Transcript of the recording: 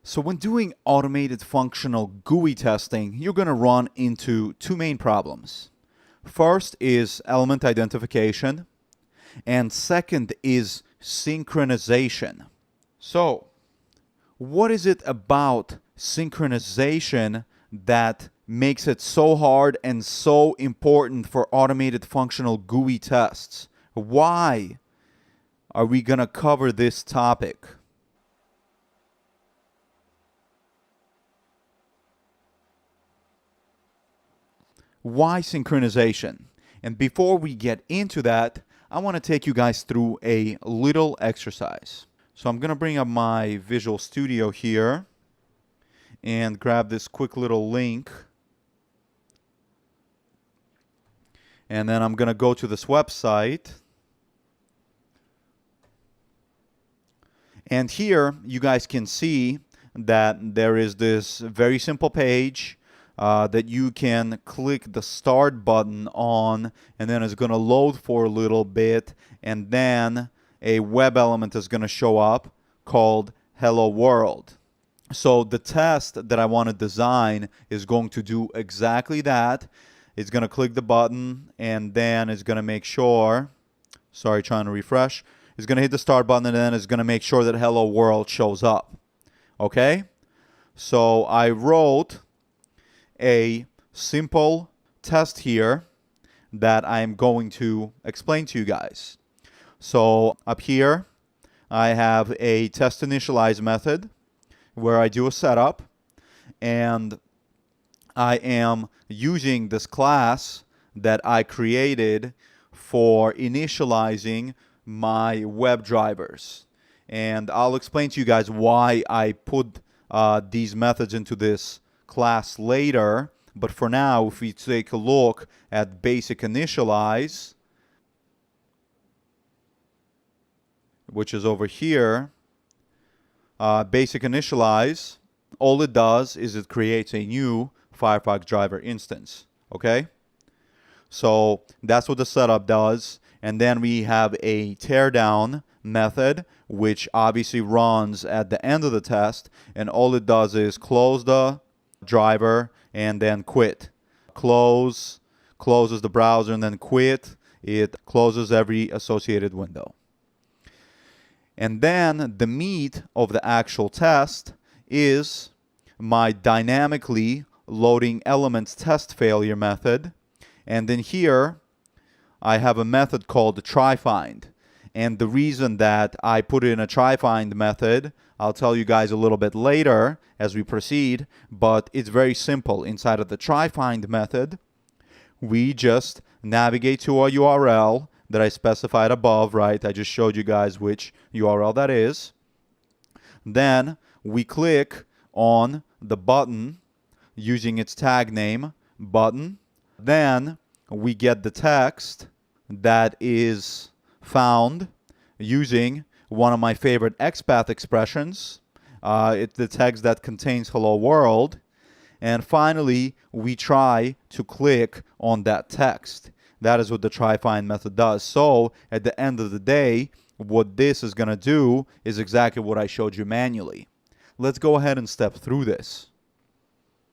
So when doing automated functional GUI testing, you're going to run into two main problems. First is element identification, and second is synchronization. So, what is it about synchronization that makes it so hard and so important for automated functional GUI tests? Why are we going to cover this topic? Why synchronization? And before we get into that, I want to take you guys through a little exercise. So I'm going to bring up my Visual Studio here and grab this quick little link. And then I'm going to go to this website. And here you guys can see that there is this very simple page that you can click the start button on, and then it's going to load for a little bit, and then a web element is going to show up called Hello World. So the test that I want to design is going to do exactly that. It's going to click the button, and then it's going to make sure, trying to refresh. It's going to hit the start button, and then it's going to make sure that Hello World shows up. Okay? So I wrote a simple test here that I'm going to explain to you guys. So up here, I have a test initialize method where I do a setup, and I am using this class that I created for initializing my web drivers. And I'll explain to you guys why I put these methods into this class later. But for now, if we take a look at basic initialize, which is over here, basic initialize, all it does is it creates a new Firefox driver instance. Okay? So that's what the setup does. And then we have a teardown method, which obviously runs at the end of the test. And all it does is close the driver and then quit. Closes the browser, and then quit. It closes every associated window. And then the meat of the actual test is my dynamically loading elements test failure method. And then here I have a method called the try-find. And the reason that I put it in a try-find method, I'll tell you guys a little bit later as we proceed, but it's very simple. Inside of the try-find method, we just navigate to a URL that I specified above, right? I just showed you guys which URL that is. Then we click on the button using its tag name, button. Then we get the text that is found using one of my favorite XPath expressions. It's the text that contains hello world. And finally, we try to click on that text. That is what the try-find method does. So at the end of the day, what this is going to do is exactly what I showed you manually. Let's go ahead and step through this.